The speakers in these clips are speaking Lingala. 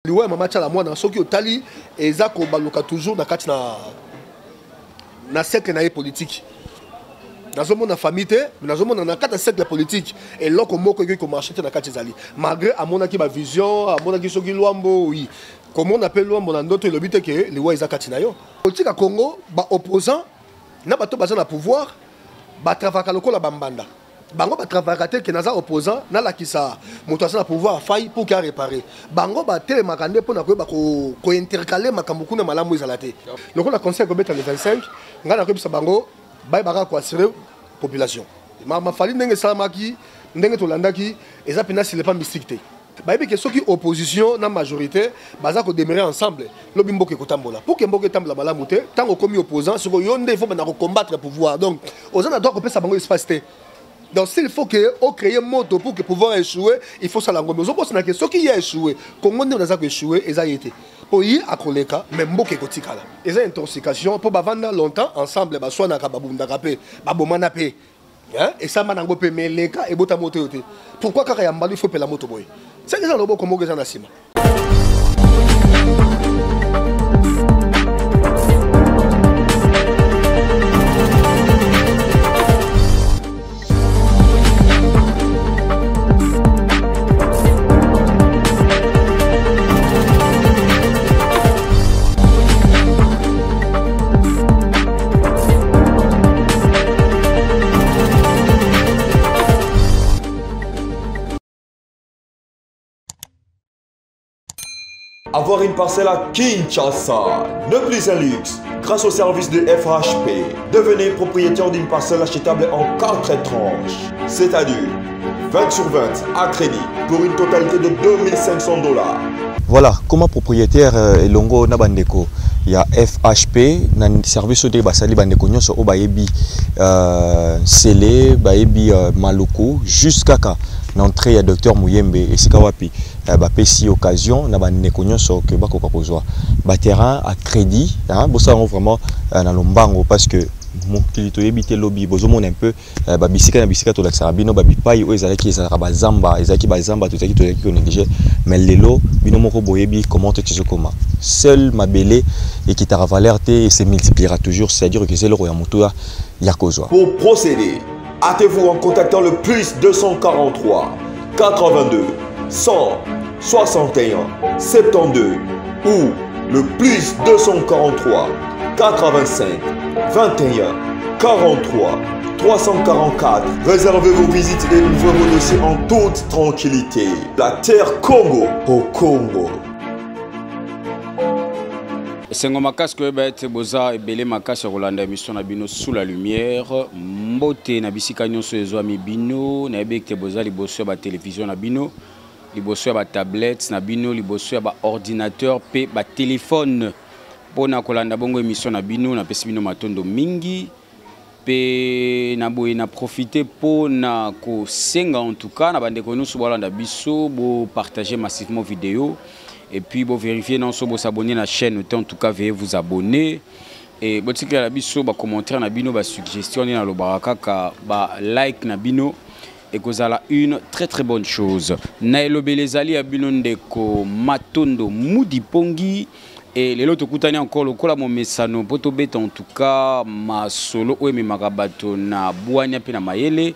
liwa mama tala mwana soki otali eza ko baluka toujours na kati na cercle na politique. Nazomona famille te, nazomona na kati cercle politique et loko moko ko marcher na kati zali. Malgré amona ki ba vision, amona ki soki Luambo oui. Comment on appelle Luambo na ndoto le but que liwa eza kati na yo. Politique à Congo ba opposant na bato baza na pouvoir ba travaka lokola bambanda. Bango ba travailler que naza opposant na la kisa moto na pouvoir faille pour qu'à réparer bango ba tele makande pour na ko intercaler makambo kuna malamu ezalate donc on a conseil ko beta le 25 ngana ko bisa bango bay baka ko assurer population ma fali ndenge salamaki ndenge to landaki eza pena si le pas mystique te bayebi que ceux qui opposition na majorité baza ko demeurer ensemble lobi mboke ko tambola pour que mboke tambola malamu te tant ko mi opposant ce ko yonde il faut na combattre pouvoir donc ozana doit ko pesa bango espace te. Donc s'il faut que on crée un moto pour que pouvoir échouer, il faut ça l'angoisse. Mais on pense que ce qui a échoué, comment on a échoué, ils ont été. Pour y accoler cas, même beaucoup de ticala. Ils ont intoxication pour bavanda longtemps ensemble, bah soit na kababunda kapé, babomana pé. Hein? Et ça manango pe meleka et bota moto yote. Pourquoi quand il y a mal il faut payer la moto boy. C'est que ça le bon comme on a sima. Avoir une parcelle à Kinshasa n'est plus un luxe. Grâce au service de FHP, devenez propriétaire d'une parcelle achetable en 4 tranches. C'est-à-dire 20 sur 20 à crédit pour une totalité de $2500. Voilà, comme propriétaire Elongo Nabandeko, il y a FHP, un service de Basali Bandeko Nyonso au Bayebi Sele, Bayebi Maluku, jusqu'à l'entrée à Dr Mouyembe et Sikawapi. Si occasion, na Bandeko Nyonso que Bako Kakozwa. Terrain à crédit, ça vraiment dans l'ombango parce que mon kilito ebité lobby bozomon un peu babisika na bisika to laksa bino babipai o ezalaki ezalaka zamba ezalaki bazamba to ezalaki on négligé mais lelo bino moko boyebi comment tu te comment seul mabele et qui t'a valeur et se multipliera toujours c'est-à-dire que c'est le royaume moto ya kozwa. Pour procéder, hâtez-vous en contactant le plus 243 82 161 72 ou le plus 243 85 21 43 344. Réservez vos visites et ouvrez vos dossiers en toute tranquillité. La terre Congo au Congo. Sengo makasi ko ete boza ebele makasi Rolanda émission na bino sous la lumière mbote na bisika nyonso ezwami bino na ebekte boza liboso ba télévision na bino liboso ba tablette na bino liboso ba ordinateur pe ba téléphone pona kolanda bongo émission na bino na pesi bino matondo mingi pe na boye na profiter pona ko senga en tout cas na bande ko nyonso bolanda biso bo partager massivement vidéo. Et puis, vous vérifiez, non, vous s'abonner à la chaîne, en tout cas, veuillez vous abonner. Et vous avez des commentaires, des suggestions, des like, et que vous avez une très très bonne chose. Naelo Belezali a binondeko matondo moudi pongi. Et les autres koutani encore le kola mon messano poto beta en tout cas ma solo ou mes marabato na boania pe na mayele.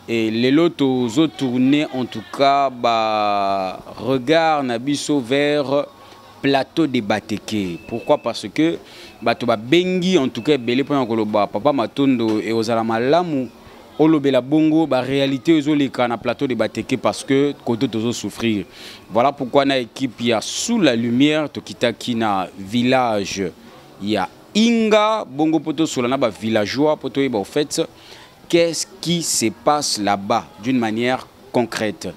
Et les lotos ont tourné en tout cas bah regard nabiso vers plateau de Bateke. Pourquoi? Parce que bato ba bengi en tout cas belé pendant que le papa matondo et aux alamalamu olobela bongo ba réalité aux les na plateau de Bateke parce que côté tous souffrir. Voilà pourquoi na équipe il y a sous la lumière to kitaki na village il y a Inga bongo poto sur la ba villageois poto et ba au fait qu'est-ce qui se passe là-bas d'une manière concrète.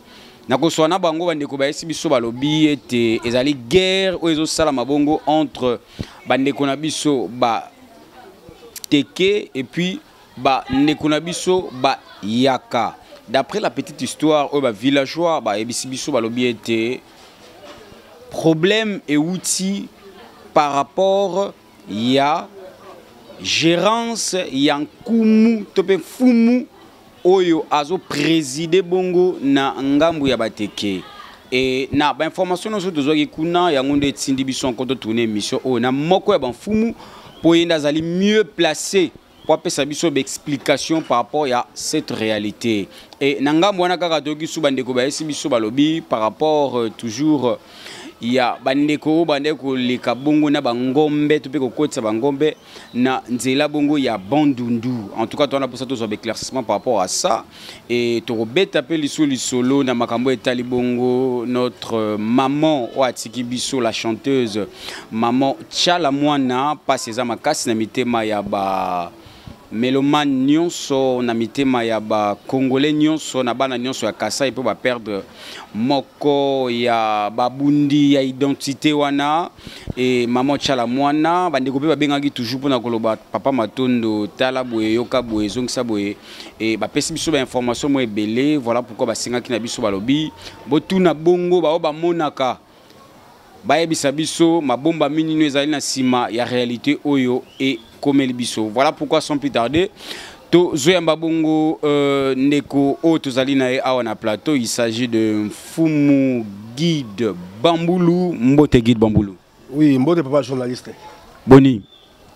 Nakoswana bango bandeko ba esi biso balobi ete ezali guerre o ezo sala mabongo entre bandeko na biso ba teke et puis ba ndeko na biso ba yaka. D'après la petite histoire o ba villageois ba ebisi biso balobi ete problème et outil par rapport ya gérance yankumu tope fumu oyo azo présider bongo na ngambu ya bateke et na ba information nous autres qui kuna ya ngonde tindi biso encore tourner émission o na moko ya banfumu pour yenda zali mieux placé pour apesa biso explication par rapport à cette réalité et nanga mwana kaka toki su bandeko ba esi biso balobi par rapport toujours il y a bandeko leka bongo na bangombe to pe ko kotsa bangombe na nzela bongo ya bandundu en tout cas on a pour ça tous éclaircissement par rapport à ça et to robeta pe lisolo na makambo etali bongo notre maman o atiki biso la chanteuse maman Tchala Mwana passe za makasi na mitema ya ba Mélomane nyonso na mitema ya ba congolais nyonso na bana nyonso ya Kasai pe ba perdre moko ya babundi ya identité wana et maman Tchala Mwana bandeko pe babengaki toujours pona koloba papa Matondo tala boye yoka boye zongisa boye et ba pesi biso ba information mo ebele voilà pourquoi ba singaki na biso balobi botuna bongo ba oba monaka bayebisa biso mabomba minino ezali na sima ya réalité oyo et komeli biso voilà pourquoi sans plus tarder to zoyamba bongo ndeko o tozali na e awa na plateau il s'agit de Mfumu Guide Bambulu Mbote Guide Bambulu. Oui, Mbote papa journaliste. Boni.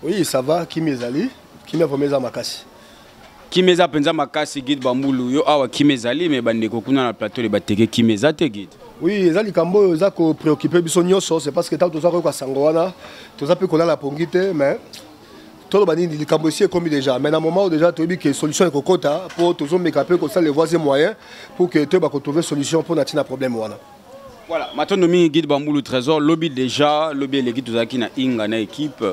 Oui, ça va Kimezali, Kimeza Makasi. Kimeza penza makasi Guide Bambulu yo awa Kimezali mais bandeko kuna na plateau le bateke Kimeza te Guide. Oui, ezali kambo za ko préoccuper biso nyonso c'est parce que tant toza ko sango wana toza pe kola la pongite mais tout le monde dit kambo ici est comme déjà mais à un moment où déjà tu dis que solution est kokota pour toujours mécaper comme ça les voies et moyens pour que tu vas trouver solution pour natina problème wana. Voilà, maintenant nomi Guide Bambulu Trésor lobby déjà lobby les guides tozaki na inga na équipe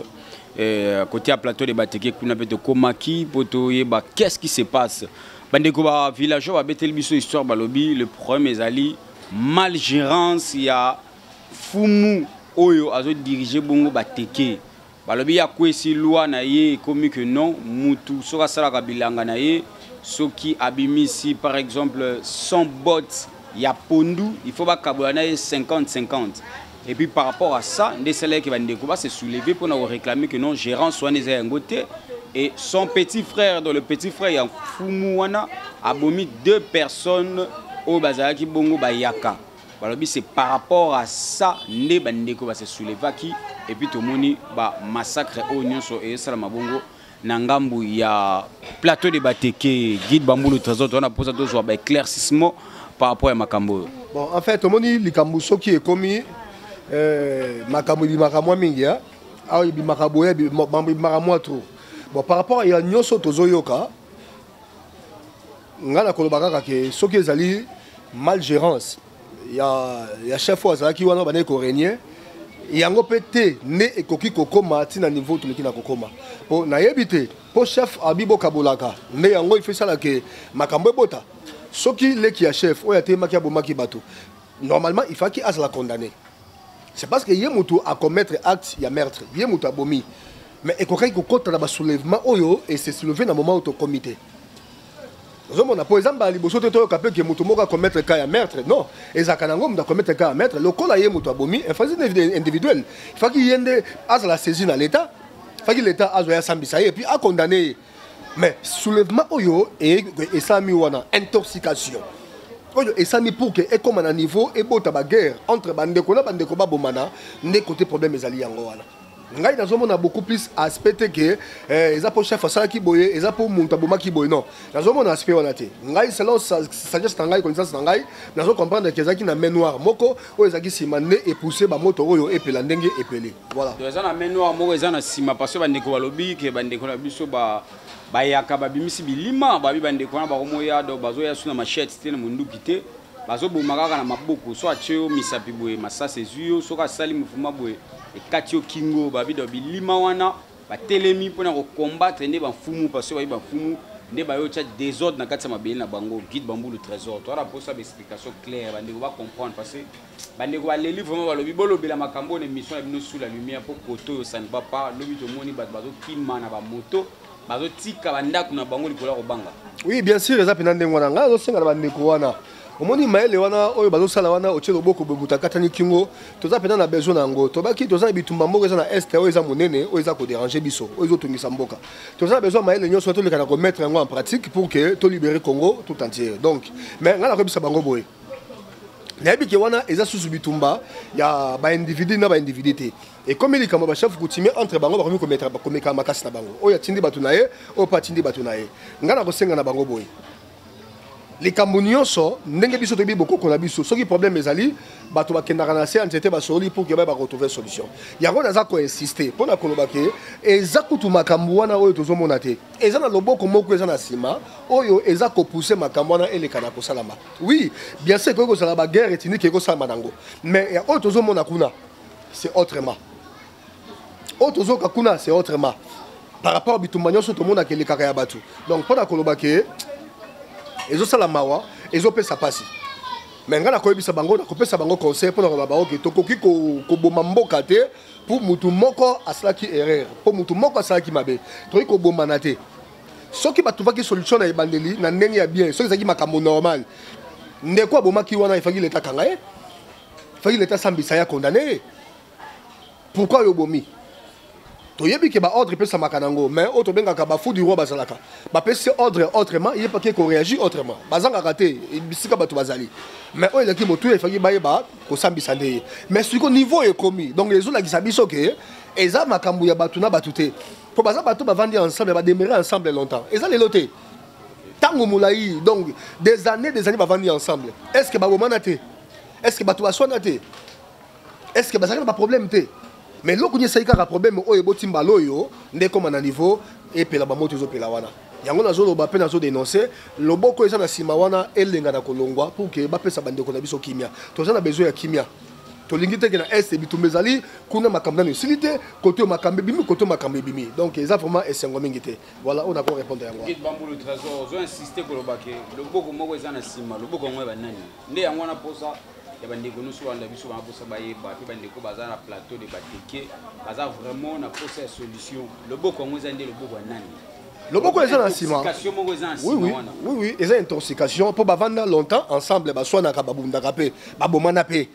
côté à plateau de bateke kuna pe to komaki poto yeba qu'est-ce qui se passe bandeko ba villageois ba betel biso histoire ba lobby le problème ezali malgérance ya fumu oyo azo diriger bongo bateke balobi ya kwesi loi na ye comme que non mutu soka sala ka bilanga na ye soki abimisi par exemple 100 bots ya pondu il faut ba kabola na 50-50 et puis par rapport à ça ndé salaire qui va ndeko ba se soulever pour nous réclamer que non gérant soit les ngoté et son petit frère dans le petit frère ya fumu wana abomi 2 personnes au bazaki bongo bayaka balobi c'est par rapport à ça ndé bandeko ba se soulever qui et puis tout moni ba massacre au nyonso et ça la mabongo na ngambu ya plateau de bateke Guide Bambulu Trésor on a posé deux jours ba éclaircissement par rapport à makambo. Bon en fait tout moni likambu soki est commis makambo di makamwa mingi ya a bi makabo ya bi makamwa trop. Bon par rapport à nyonso tozoyoka ngana kolobaka ka ke soki ezali malgérance ya chef oza ki wana bana ko régner yango pété ne ekoki kokoma tina niveau tuliki na kokoma po na yebité po chef abibo kabolaka ne yango il fait ça la ke makambo bota soki leki ya chef oya te maki abomaki bato normalement il faut qu'il ait la condamner c'est parce que yemutu a commettre acte ya meurtre yemutu abomi mais ekoki kokota na ba soulèvement oyo et c'est soulevé na moment auto comité. Par exemple, si vous avez commettre un cas à meurtre, non. Et si vous avez commettre un cas à meurtre, le cas est abomi, il faut individuel. Il faut qu'il y ait la saisine à l'État. Il faut que l'État ait et puis à condamner. Mais soulèvement et ça mis en intoxication. Et ça mis pour que et comme à niveau et bon guerre entre bandeko na bandeko babomana ne côté problème les alliés ngwana. Ngai nazomona beaucoup plus aspect que eza po chef asala ki boye eza po muntu aboma ki boye non nazomona aspect wana te ngai selon sagesse ngai connaissance ngai nazo comprendre que ezaki na main noire moko o ezaki sima ne et pousser ba moto oyo epela ndenge epelé voilà eza na main noire moko eza na sima parce que bandeko balobi ke bandeko na biso ba yaka babimisi bilima babi bandeko na ba komoya do bazo ya suna machette te na munduki te bazo bomaka na maboko so atio misapi boye masase zuyo soka sali mufuma boye et katio kingo babi do bilima wana ba telemi pona ko combattre ne ba fumu parce que ba fumu ne ba yo tcha désordre na katsa mabeli na bango Guide Bambulu Trésor to ara posa ba explication claire ba ndeko ba comprendre parce que ba ndeko ba leli vraiment ba lobi bolo bela makambo ne mission ya bino sous la lumière pour koto ça ne va pas lobi to moni ba bazo kima na ba moto bazo tika ba ndako na bango likola ko banga. Oui bien sûr eza pena ndengo na nga zo senga ba ndeko wana omoni maele wana oyo bazo sala wana ochelo boko bebuta katani kingo toza pena na besoin nango tobaki toza bitumba moko eza na est oyo eza monene oyo eza ko déranger biso oyo zo tungisa mboka toza besoin maele nyonso to lekana ko mettre yango en pratique pour que to libérer Congo tout entier donc mais ngala ko bisa bango boye nayebi ke wana eza susu bitumba ya ba individu na ba individu. Et comme il kama ba chef coutumier entre bango ba komi komettre ba komeka makasi na bango oya tindi batu na ye o pa tindi batu na ye ngana ko senga na bango boy les cambonioso ndenge biso to bi boko na biso soki problème ezali bato ba kendaka na se entité ba soli pour que ba retrouver solution yango naza ko insister pona koloba ke eza kutu makambo wana oyo tozomona te eza na loboko moko eza na sima oyo eza ko pousser makambo wana elekana ko salama oui bien sûr ko sala ba guerre etini ke ko salama nango mais oyo tozomona kuna c'est autrement autre kakuna c'est autrement par rapport à bitumbanyo so to mona ke le kaka ya batu donc pona koloba ke ezo sala mawa ezo pesa pasi mais ngana ko yebisa bango na ko pesa bango conseil pona koloba bango ke tokoki ko boma mboka te pour mutu moko asalaki erreur pour mutu moko asalaki mabe tokoki ko boma na te soki batu vaki solution na ebandeli na ndenge ya bien soki zaki makambo normal ndeko abomaki wana ifaki leta kanga e ifaki leta sambisa ya condamné pourquoi yo bomi toyebi ke ba ordre pe samaka nango mais auto bengaka ba fou du roi bazalaka ba pese ordre autrement il pas que réagir autrement bazanga raté bisika batu bazali mais o elaki motu efaki ba yeba ko sambisa ndeye mais siko niveau est commis donc les autres la biso ke eza makambu ya batu na batu te po baza batu ba vandi ensemble ba demeurer ensemble longtemps eza le loté tango moulayi donc des années ba vandi ensemble est-ce que ba bomana te est-ce que batu ba sona te est-ce que bazanga ba problème te mais loko ni saika ka problème oyo botimba loyo ndeko na niveau et pela ba moto zo pela wana yango na zolo ba pe na zo dénoncer loboko eza na sima wana elenga na kolongwa pour que ba pesa bandeko na biso kimia to za na besoin ya kimia to lingite ke na est bitumbezali kuna makambo na silité côté makambe bimi côté makambe bimi donc eza vraiment esengo mingite voilà on a pour répondre yango Guide Bambulu Trésor zo insister ko lobake loboko moko eza na sima loboko ngwe ba nani nde yango na posa ya bandeko nous sur la biso ba posa ba yeba pe bandeko baza na plateau de bateke baza vraiment na posa solution loboko ngwe za nde loboko nani loboko eza na sima oui eza intoxication pour bavanda longtemps ensemble ba swana ka babunda ka pe babomana pe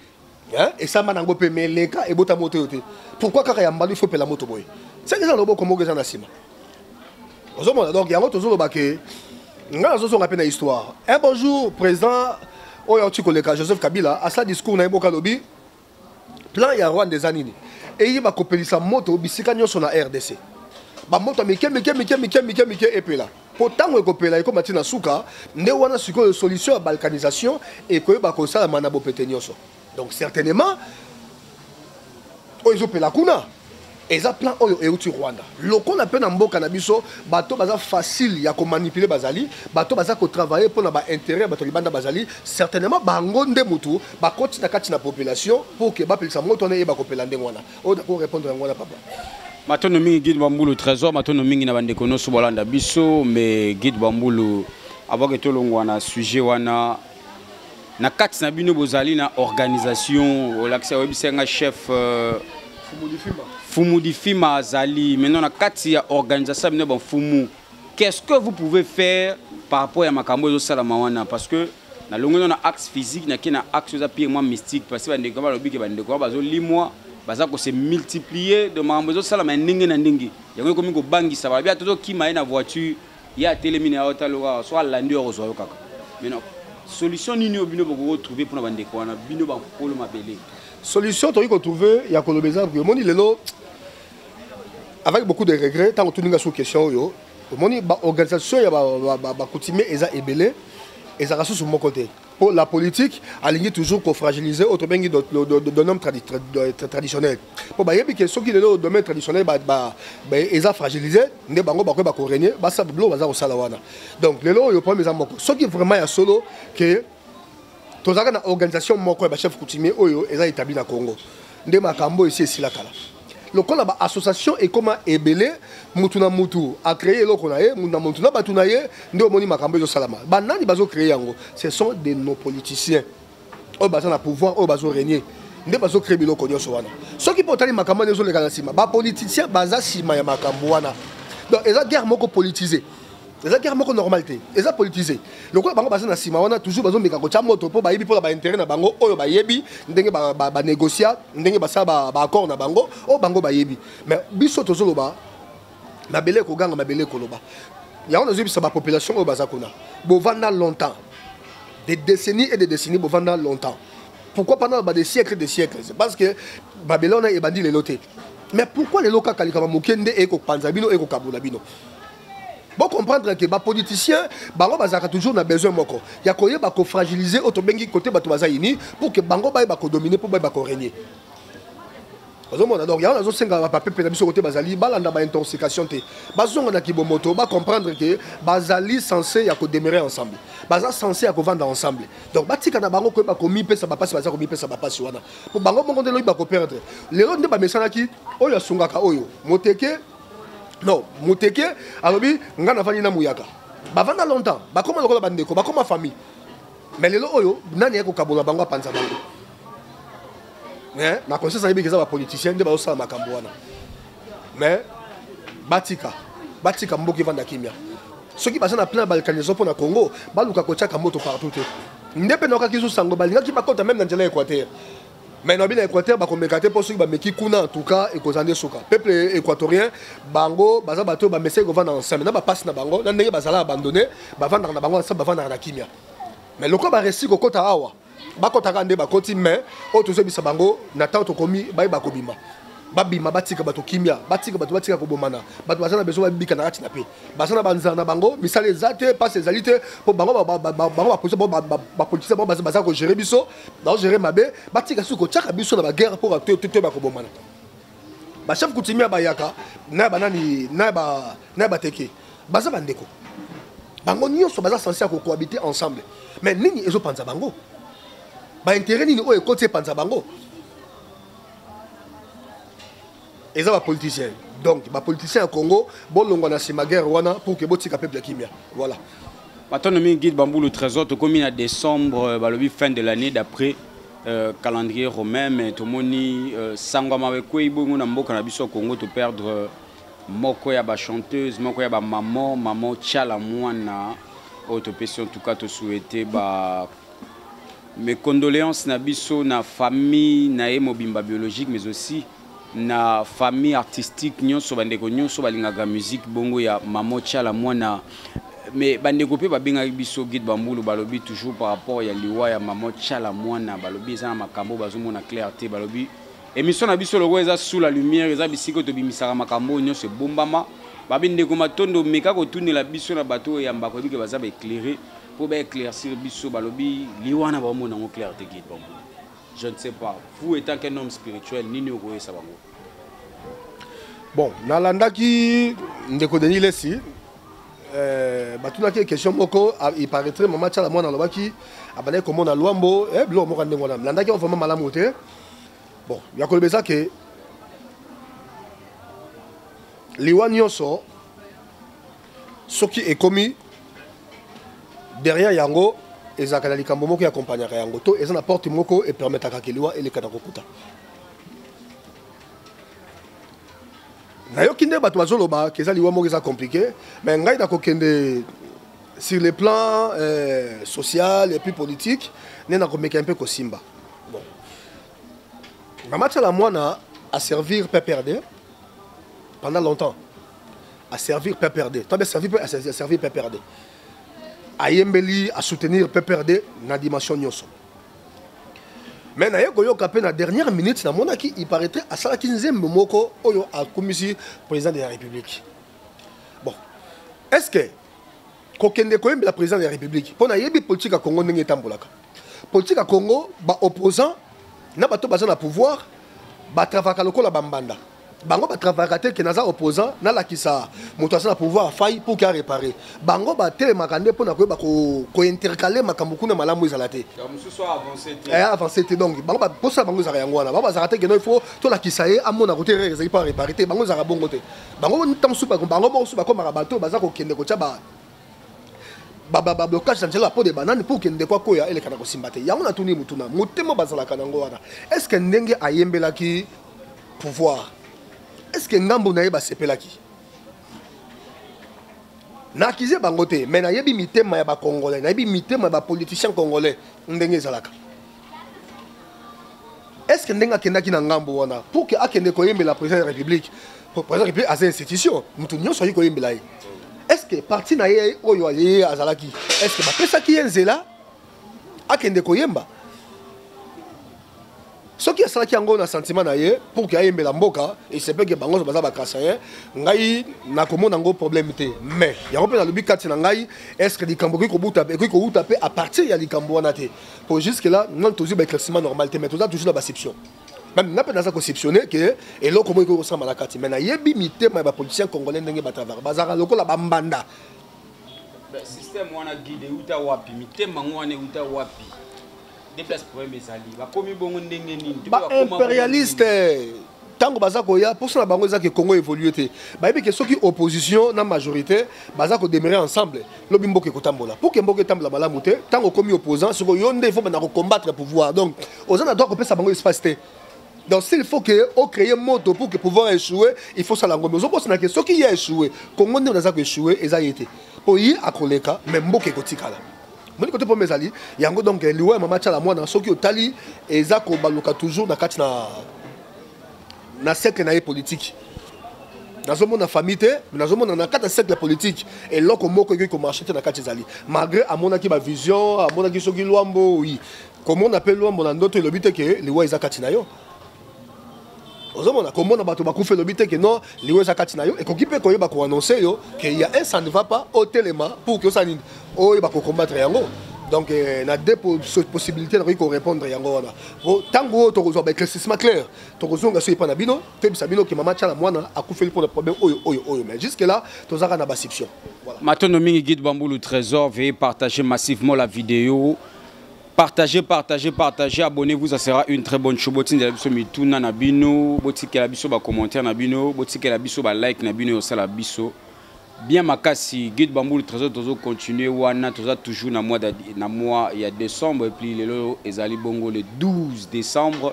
hein et ça manango pe meleka et bota moto yote pourquoi kaka ya mbali faut pe la moto boy c'est que ça loboko moko eza na sima ozomona donc yango tozolo ba ke nga zo songa pe na histoire un bonjour président oyo tikoleka Joseph Kabila à sa discours na eboka lobi plan ya Rwanda des anini et il va kopelisa moto bisika nyonso na RDC ba moto mike epela potango ekopela eko matina suka nde wana siko solution ya balkanisation et ko ba ko sala mana bopete nyonso donc certainement oyo pela kuna eza plan oyo euti Rwanda loko na pe na mboka na biso bato baza facile ya ko manipuler bazali bato baza ko travailler pour na ba intérêt bato libanda bazali certainement bango nde mutu ba koti na kati na population pour que ba pelisa moto na e ba ko pelande ngwana o pour répondre ngwana papa matono mingi Guide Bambulu Trésor matono mingi na bandeko no sobolanda biso mais Guide Bambulu avant que tolongwa na sujet wana na kati na bino bozali na organisation o l'accès webisenga chef Fumu Difima Azali, maintenant na kati ya organisation bino ba Fumu. Qu'est-ce que vous pouvez faire par rapport à makambo zo sala mawana parce que na longo na axe physique na kina axe za pire mystique parce que ba ndeko ba lobi ke ba ndeko ba zo limwa baza ko se multiplier de makambo zo sala ma ndenge na ndenge. Yango komi ko bangisa ba bia toto ki na voiture ya télémine ya otaloa soit landi o zo kaka. Maintenant solution nini obino boko retrouver pour na ba ndeko wana bino ba polo mabele. Solution tu as trouvé il y a Kolobeza pour moni lelo avec beaucoup de regrets tant que tu n'as sous question yo moni ba organisation ya ba coutumier eza ebelé eza rasu sur mon côté pour la politique aligner toujours pour fragiliser autre bengi d'un homme traditionnel pour ba yebi que ceux qui le domaine traditionnel ba eza fragilisé ne bango ba ko régner ba sa blo baza ko sala wana donc lelo yo premier moko ceux qui vraiment ya solo que tozaka na organisation moko ba chef coutumier oyo eza établi na Congo nde makambo ici esila kala lokola ba association et comment ebelé mutu na mutu a créé loko na ye mutu na batu na ye nde omoni makambo ezo salama ba nani bazo créer yango ce sont des nos politiciens o baza na pouvoir o bazo régner nde bazo créer biloko nyonso wana soki potali makambo ezo leka na sima ba politiciens baza sima ya makambo wana donc eza guerre moko politisée eza guerre moko normalité eza politisé lokola bango baza na sima wana toujours bazo meka ko chamoto po bayebi po ba intérêt na bango oyo bayebi ndenge ba négocier ndenge basa ba accord na bango o bango bayebi mais biso tozoloba mabele ko ganga mabele ko loba ya on azobisa ba population oyo baza kuna bovanda longtemps des décennies et des décennies bovanda longtemps Pourquoi pendant des siècles et des siècles? C'est parce que Babylone est bandit les lotés. Mais pourquoi les locaux Kalikama Mukende et Panzabino et Kabulabino? Bon comprendre que les politiciens bango bazaka toujours na besoin moko. Ya koye ba ko fragiliser auto bengi côté bato bazaini pour que bango ba ko dominer pour ba ko régner. Donc, il y a un papier qui côté Bazali, balanda ba intoxication te. Bazonga na kibomoto, ba comprendre que Bazali censé ya ko demeurer ensemble. Baza censé ya ko vendre ensemble. Donc batika na bango ko ba ko mi pe ça ba passe baza ko mi pe ça ba passe wana. Pour bango bongo de lo ba ko perdre. Les ronde ba mesana ki oyo sungaka oyo. Moteke non, Moteke alobi ngana fani na muyaka. Ba vanda longtemps, ba koma lokola bandeko, ba koma famille. Mais les oyo nani ya ko kabola bango panza bango. Ma conscience est que les politiciens ne sont pas makamboana. Mais batika mboki vanda kimia. Ceux qui passent na plein balkanisation pour le Congo, baluka kocha kamoto partout. Ndepenoka kizu sango balinga ki bakota même dans l'Équateur. Mais dans l'Équateur ba komekate pour ceux qui ba meki kuna en tout cas et kozande soka. Peuple équatorien bango baza bato ba message vanda ensemble. Na ba passe na bango, na ndenge bazala abandonné, ba vanda na bango ensemble ba vanda na kimia. Mais le ko ba resti ko kota awa. Bakotaka nde bakoti mais otozo bisa bango na tanto komi bai bakobima babima batika bato kimia batika ko bomana bato bazana besoin babika na kati na pe bazana banza na bango misale zate passe ezalité pour bango ba politicien ba baza ko gérer biso ba gérer mabe batika suko tchaka biso na ba guerre pour te ba ko bomana ba chef kutimia ba yaka na banani na ba teke baza bandeko bango nyonso baza censé ko cohabiter ensemble mais nini ezo panza bango ba intérêt ni o côté panzabango et ça va politicien donc ba politicien au Congo bon longo na sima guerre wana pour que botika peuple kimia voilà maintenant mi guide bambou le trésor to comme en décembre balobi fin de l'année d'après calendrier romain mais to moni sangwa avec ko ibongo na mboka na biso Congo to perdre moko ya ba chanteuse moko ya ba maman Tchala Mwana autopession en tout cas to souhaiter ba mes condoléances na biso na famille na mobimba biologique mais aussi na famille artistique nyonso bandeko nyonso balingaka musique bongo ya maman Tchala Mwana mais bandeko pe babenga biso guide bambulu balobi toujours par rapport ya liwa ya maman Tchala Mwana balobi eza na makambo bazomona clarté balobi émission na biso logo eza sous la lumière eza bisiko to bimisaka makambo nyonso bombama babindeko matondo meka ko tunela biso na bato ya mbako bike baza ba éclairer pour éclaircir biso balobi liwana ba mona ngo clarté guide bambulu. Je ne sais pas. Vous étant qu'un homme spirituel, ni nous voyez ça va. Bon, nalanda qui ndeko Denis Lessi batuna ki question moko il paraîtrait maman Tchala Mwana lobaki abane comment na Luambo blo mo kande ngona nalanda ki on vraiment malamu te. Bon, ya ko lebeza que liwani yoso soki est commis derrière yango ezaka likambo moko ya accompagner yango to ezana porte moko et permettre ka liwa ele kana kokuta na yo kinde bato bazoloba ke ezali liwa moko eza compliqué mais ngai da kokende sur le plan social et puis politique nena ko meka un peu ko simba bon Maman Tchala Mwana a servir PPRD pendant longtemps a servir PPRD toi bien servir PPRD a yembeli à soutenir PPRD na dimension nyonso. Mais na yeko yo kapé na dernière minute na monaki il paraîtrait à sala kinzembe moko oyo a commissi président de la République. Bon. Est-ce que kokende ko yembela président de la République pour na yebi politique à Congo ndenge tambolaka. Politique à Congo ba opposant na bato baza na pouvoir ba travaka lokola bambanda. Bango ba travailler que naza opposant na la kisa moto na pouvoir faille pour qu'à réparer bango ba tele makande pour na ko intercaler makambo kuna malamu ezalate donc ce soit avancé avancé donc bango ba posa bango za yango wana ba za que non il faut to la kisa ye amona côté réservé pas réparer bango za bongo te bango ntam supa bango mo supa comme rabato baza ko kende ko tchaba ba blocage dans la peau de banane pour kende kwa koya ele kana ko simbate yango na tuni mutuna mutemo bazala kanango wana est-ce que ndenge ayembela ki pouvoir. Est-ce que Ngambo na yeba sepelaki? Na kize bangote, mais na yebi mitema ya ba congolais, na yebi mitema ya ba politiciens congolais ndenge zalaka. Est-ce que ndenga kendaki na Ngambo wana pour que akende ko yembe la présidence de la République, pour président de la République à ces institutions, mutu nyonso yiko yembe la. Est-ce que parti na ye oyo ye azalaki? Est-ce que ba pesa ki enzela akende ko yemba? Ce qui est ça qui a un sentiment pour qu'il y ait un mboka et c'est pas que bango baza ba krasayen ngai na komona ngo problème té mais il y a un peu dans le but kati na ngai est-ce que likambo ko buta ko taper à partir ya likambo wana té pour jusque là non toujours ba éclaircissement normal té mais toujours la perception même n'a pas dans sa conceptionné que et là comment ko ressemble la kati mais na yebi mité ma ba politicien congolais ndenge ba travailler bazara loko la bambanda système wana guide uta wapi mité mango wana uta wapi déplace problème ezali ba komi bongo ndenge nini ba impérialiste tango baza ko ya pour ça bango ezaki Congo évoluer té ba yebi que ceux qui opposition na majorité baza ko demeurer ensemble lobi mboke ko tambola pour que mboke tambola malamu té tango komi opposant ce ko yonde il faut na combattre pouvoir donc ozana doit ko pesa bango espace té donc s'il faut que on crée un moto pour que pouvoir échouer il faut ça la ngombe ozo na que ceux qui y a échoué Congo ne baza ko échouer ezayete pour y akoleka même mboke ko tikala. Mon côté pour mes alliés, il y a donc liwa mama tchala moi dans ce qui otali et ça ko baluka toujours na kati na cercle na politique. Dans ce monde na famille mais dans ce monde na kati cercle politique et là ko moko ko marcher na kati zali. Malgré à mon aki ba vision, à mon aki soki luambo oui. Comment on appelle luambo na ndoto le but que liwa isa kati na yo. Comment on a battu le but que non, liwa isa kati na yo et ko kipe ko yeba ko annoncer yo que il y a un ça ne va pas au téléma pour que ça oh il va combattre yango donc il y a deux possibilités de répondre yango wana tango to rezo ba éclaircissement clair to rezo nga so pas na bino te sabino que mama tchala mwana akufeli pour le problème oyo mais jusque là to zaka na basiption voilà maintenant mingi guide Bamboulou Trésor veuillez partager massivement la vidéo partagez, abonnez-vous, ça sera une très bonne chose. Botine de la biso mituna na bino, botike la biso ba commentaire na bino, botike la biso ba like na bino aussi la biso. Bien makasi guide Bamboulou Trésor tozo continuer wana toza toujours na mois il y a décembre et puis lelo ezali bongo le 12 décembre.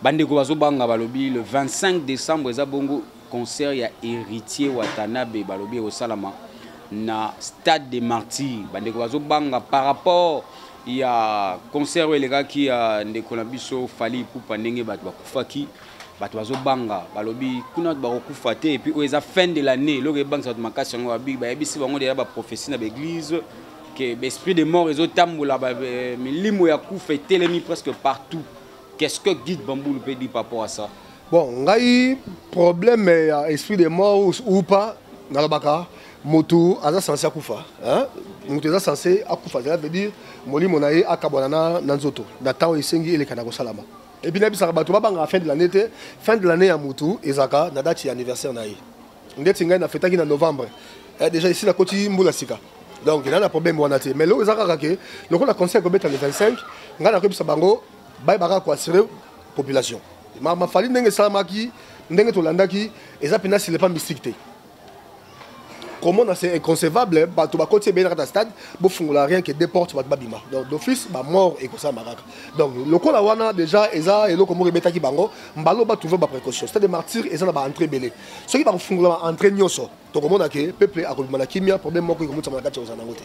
Bandeko bazo banga balobi le 25 décembre eza bongo concert ya héritier Watanabe balobi au Salama na stade des Martyrs. Bandeko bazo banga par rapport il y a concert les gars qui a ndeko na biso fali pour pandenge bat bakufaki bat bazo banga balobi kuna ba kufa te et puis oza fin de l'année lo bank ça makasi ngo ba big ba yebisi bango déjà ba prophétie na l'église que l'esprit de mort ezo tambola ba milimo ya kufa telemi presque partout. Qu'est-ce que guide Bamboulou peut dire par rapport à ça? Bon ngai problème esprit de mort ou pas dans le baka moto aza censé akufa hein moto aza censé akufa ça veut dire molimo na ye akabona na nzoto na temps esengi elekana ko salama et puis na bisaka bato babanga fin de l'année ya moto ezaka na date ya anniversaire na ye ndeti ngai na fetaki na novembre déjà ici la koti mbula sika donc il y a un problème wana te mais lo ezaka kake loko la conseil ko beta le 25 ngai na ko bisa bango bay baka ko assurer population ma fali ndenge salamaki ndenge to landaki eza pena si le pas mystique te. Comment c'est inconcevable, bato bakoti bien dans stade, bo fungula rien que des portes bat babima. Donc d'office ba mort et comme ça maraka. Donc le kola wana déjà eza et lo komo rebeta ki bango, mbalo ba trouver ba précaution. Stade de martyr eza na ba entrée belé. Ceux qui ba fungula entrée nyoso. To komona ke peuple a kolima la kimia problème moko ko mutsa malaka tsa ngote.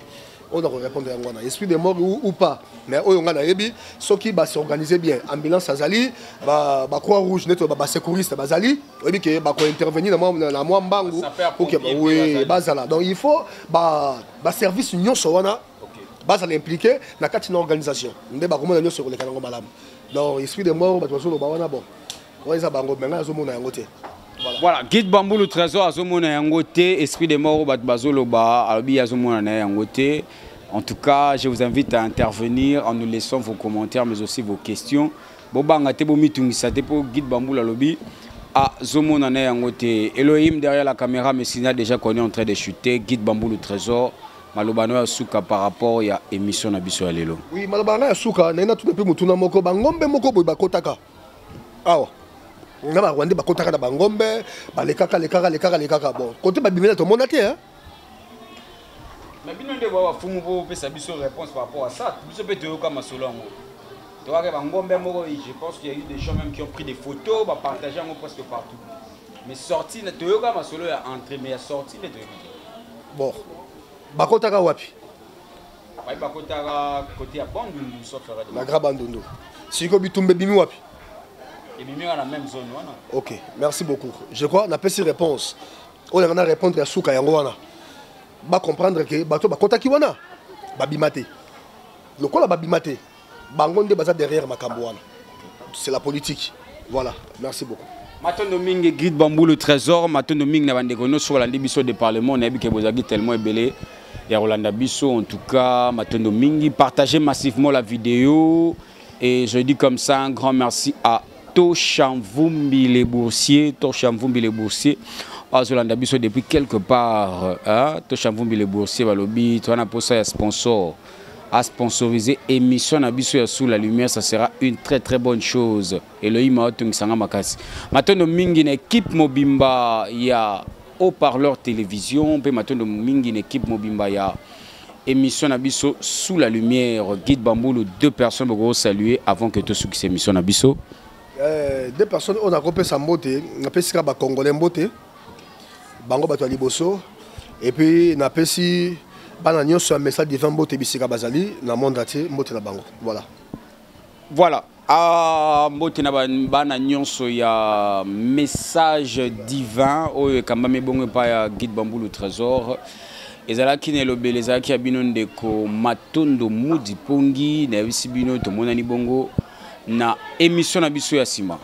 On doit répondre à wana. Esprit de mort ou pas. Mais oyo nga na yebi, ceux qui ba s'organiser bien, ambulance azali, ba croix rouge neto ba secouriste bazali, yebi ke ba ko intervenir na moi mbangu pour que oui donc il faut ba service union sowana base à l'impliquer na katina organisation ndé ba komona nyonso koleka ngo malamu donc esprit de mort ba tozo ba wana bon oza bango menga azomona yango te voilà guide Bamboulou Trésor azomona yango te esprit de mort ba bazolo ba albi azomona na yango te. En tout cas, je vous invite à intervenir en nous laissant vos commentaires mais aussi vos questions. Bobanga te bo mitungisa te po guide Bamboulou alobi ah, Zomo n'en est en côté. Elohim derrière la caméra, mais Sina déjà qu'on est en train de chuter. Guide Bamboulou Trésor. Malobano Asuka par rapport à l'émission Nabiso Alelo. Oui, Malobano Asuka, n'a tout depuis Mutuna Moko, Bangombe Moko Bakotaka. Ah, on a Rwanda Bakotaka da Bangombe, les kaka. Bon, côté Babimena, tout le monde a hein. Mais bien, on doit avoir une réponse par rapport à ça. Vous pouvez te dire comme Masolo. Je pense qu'il y a eu des gens même qui ont pris des photos, partagé presque partout. Mais sorti, Toyoga Masolo est entré, mais il a sorti les deux. Bon, Bakotaka Wapi. Bakotaka côté à Bandundu, sauf la Gra Bandundu. Si vous avez Bimi Wapi. Et Bimi dans la même zone. Ok, merci beaucoup. Je crois qu'on a fait réponse. On a répondu à Souka Yangoana. Va comprendre que Bato Bakotaki Wana. Babimate. Le quoi la Babimate? Bangonde baza derrière Makambouana. c'est la politique. Voilà, merci beaucoup. Matondo mingi Guide Bambou le trésor, Matondo mingi na bande kono sur la biso de parlement, na bike bozaki tellement belé. Ya Rolanda Bisso en tout cas, Matondo mingi, partagez massivement la vidéo et je dis comme ça un grand merci à Toshamvumbi les boursiers, Toshamvumbi les boursiers. Rolanda Bisso depuis quelque part, Toshamvumbi les boursiers balobi, tu as posé un sponsor. À sponsoriser émission Nabiso sous la lumière, ça sera une très très bonne chose. Et le Imaotung Makasi. Maintenant, mingi une équipe Mobimba, il y a haut-parleur télévision, puis maintenant mingi une équipe Mobimba, il y a émission Nabiso sous la lumière. Guide Bambou, 2 personnes pour saluer avant que tu succès émission Nabiso. 2 personnes, on a repéré sa moté, on a fait ce Congolais moté, Bango Bato Liboso, et puis on a fait si. Bananion sur un message de Mbote Bisika Bazali, dans le monde entier, Mbote na Bango. Voilà. Voilà. Ah, Mbote na Bananion sur un message divin. Oh, quand même, bon, pas Guide Bambou le trésor. Et là, qui n'est le bel, les qui a binon de ko Matondo Moudi Pongi, n'a aussi binon to monani bongo na émission na biso ya sima.